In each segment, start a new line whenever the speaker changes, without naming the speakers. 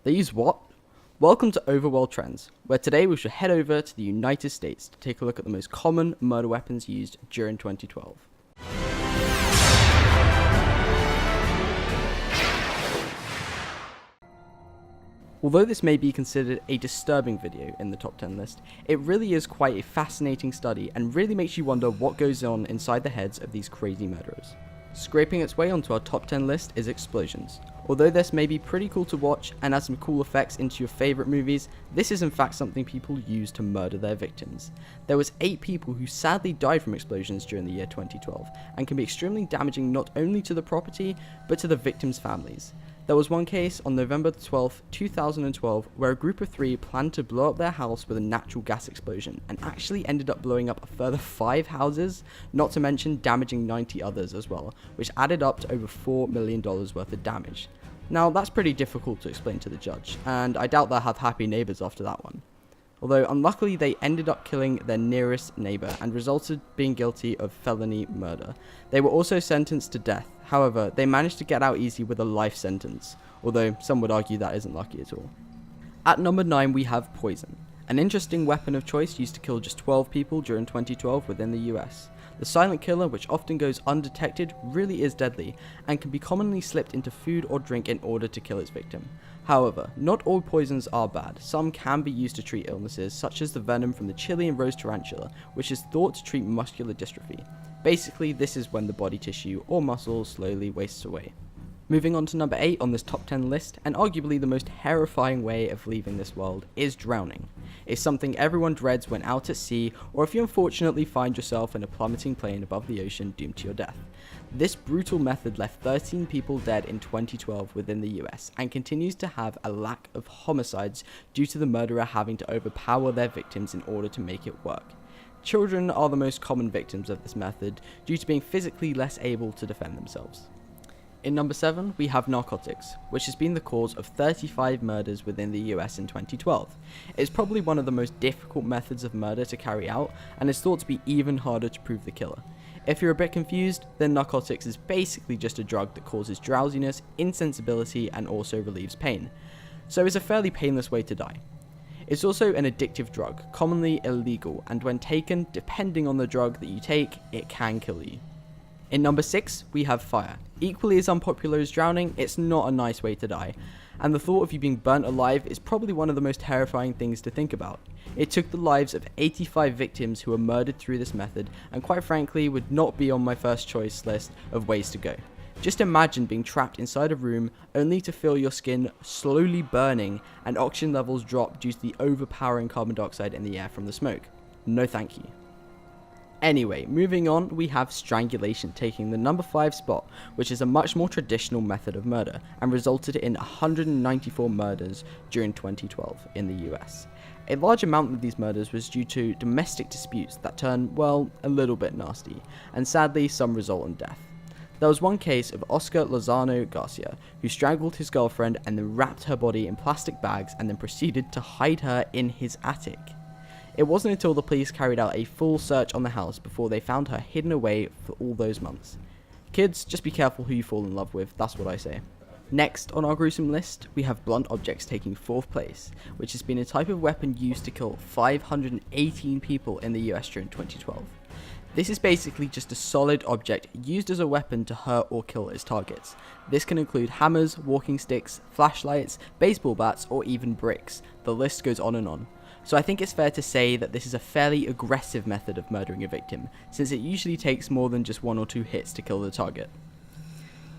They use what? Welcome to OverworldTrends, where today we shall head over to the United States to take a look at the most common murder weapons used during 2012. Although this may be considered a disturbing video in the top 10 list, it really is quite a fascinating study and really makes you wonder what goes on inside the heads of these crazy murderers. Scraping its way onto our top 10 list is explosions. Although this may be pretty cool to watch and add some cool effects into your favourite movies, this is in fact something people use to murder their victims. There was 8 people who sadly died from explosions during the year 2012 and can be extremely damaging not only to the property but to the victims' families. There was one case on November 12, 2012 where a group of 3 planned to blow up their house with a natural gas explosion and actually ended up blowing up a further 5 houses, not to mention damaging 90 others as well, which added up to over $4 million worth of damage. Now that's pretty difficult to explain to the judge, and I doubt they'll have happy neighbours after that one. Although unluckily they ended up killing their nearest neighbour and resulted being guilty of felony murder. They were also sentenced to death, however they managed to get out easy with a life sentence, although some would argue that isn't lucky at all. At number 9 we have poison, an interesting weapon of choice used to kill just 12 people during 2012 within the US. The silent killer, which often goes undetected, really is deadly and can be commonly slipped into food or drink in order to kill its victim. However, not all poisons are bad. Some can be used to treat illnesses, such as the venom from the Chilean rose tarantula, which is thought to treat muscular dystrophy. Basically, this is when the body tissue or muscle slowly wastes away. Moving on to number 8 on this top 10 list, and arguably the most terrifying way of leaving this world, is drowning. It's something everyone dreads when out at sea, or if you unfortunately find yourself in a plummeting plane above the ocean doomed to your death. This brutal method left 13 people dead in 2012 within the US, and continues to have a lack of homicides due to the murderer having to overpower their victims in order to make it work. Children are the most common victims of this method, due to being physically less able to defend themselves. In number 7, we have narcotics, which has been the cause of 35 murders within the US in 2012. It is probably one of the most difficult methods of murder to carry out, and is thought to be even harder to prove the killer. If you're a bit confused, then narcotics is basically just a drug that causes drowsiness, insensibility, and also relieves pain. So it's a fairly painless way to die. It's also an addictive drug, commonly illegal, and when taken, depending on the drug that you take, it can kill you. In number 6, we have fire. Equally as unpopular as drowning, it's not a nice way to die, and the thought of you being burnt alive is probably one of the most terrifying things to think about. It took the lives of 85 victims who were murdered through this method, and quite frankly would not be on my first choice list of ways to go. Just imagine being trapped inside a room only to feel your skin slowly burning and oxygen levels drop due to the overpowering carbon dioxide in the air from the smoke. No thank you. Anyway, moving on, we have strangulation taking the number 5 spot, which is a much more traditional method of murder and resulted in 194 murders during 2012 in the US. A large amount of these murders was due to domestic disputes that turn, well, a little bit nasty, and sadly some result in death. There was one case of Oscar Lozano Garcia, who strangled his girlfriend and then wrapped her body in plastic bags and then proceeded to hide her in his attic. It wasn't until the police carried out a full search on the house before they found her hidden away for all those months. Kids, just be careful who you fall in love with, that's what I say. Next on our gruesome list, we have blunt objects taking 4th place, which has been a type of weapon used to kill 518 people in the US during 2012. This is basically just a solid object used as a weapon to hurt or kill its targets. This can include hammers, walking sticks, flashlights, baseball bats, or even bricks. The list goes on and on. So I think it's fair to say that this is a fairly aggressive method of murdering a victim, since it usually takes more than just 1 or 2 hits to kill the target.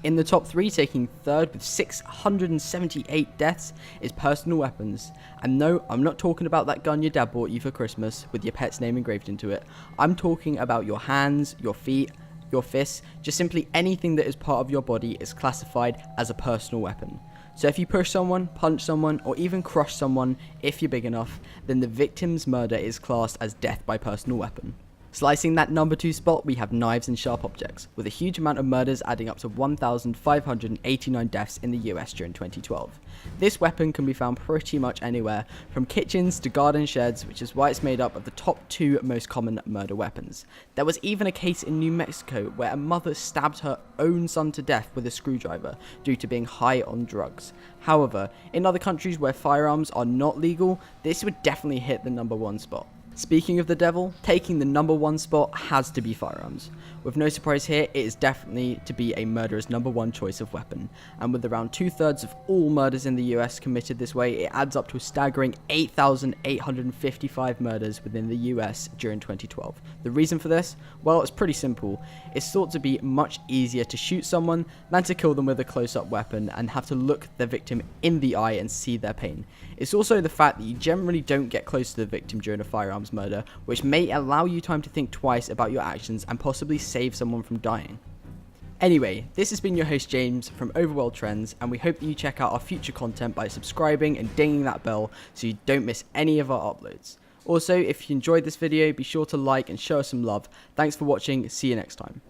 In the top 3, taking 3rd with 678 deaths, is personal weapons. And no, I'm not talking about that gun your dad bought you for Christmas with your pet's name engraved into it. I'm talking about your hands, your feet, your fists, just simply anything that is part of your body is classified as a personal weapon. So if you push someone, punch someone, or even crush someone, if you're big enough, then the victim's murder is classed as death by personal weapon. Slicing that number 2 spot, we have knives and sharp objects, with a huge amount of murders adding up to 1,589 deaths in the US during 2012. This weapon can be found pretty much anywhere, from kitchens to garden sheds, which is why it's made up of the top 2 most common murder weapons. There was even a case in New Mexico where a mother stabbed her own son to death with a screwdriver due to being high on drugs. However, in other countries where firearms are not legal, this would definitely hit the number 1 spot. Speaking of the devil, taking the number 1 spot has to be firearms. With no surprise here, it is definitely to be a murderer's number 1 choice of weapon, and with around 2/3 of all murders in the US committed this way, it adds up to a staggering 8,855 murders within the US during 2012. The reason for this? Well, it's pretty simple. It's thought to be much easier to shoot someone than to kill them with a close-up weapon and have to look the victim in the eye and see their pain. It's also the fact that you generally don't get close to the victim during a firearms murder, which may allow you time to think twice about your actions and possibly save someone from dying. Anyway, this has been your host James from OverworldTrends, and we hope that you check out our future content by subscribing and dinging that bell so you don't miss any of our uploads. Also, if you enjoyed this video, be sure to like and show us some love. Thanks for watching, see you next time.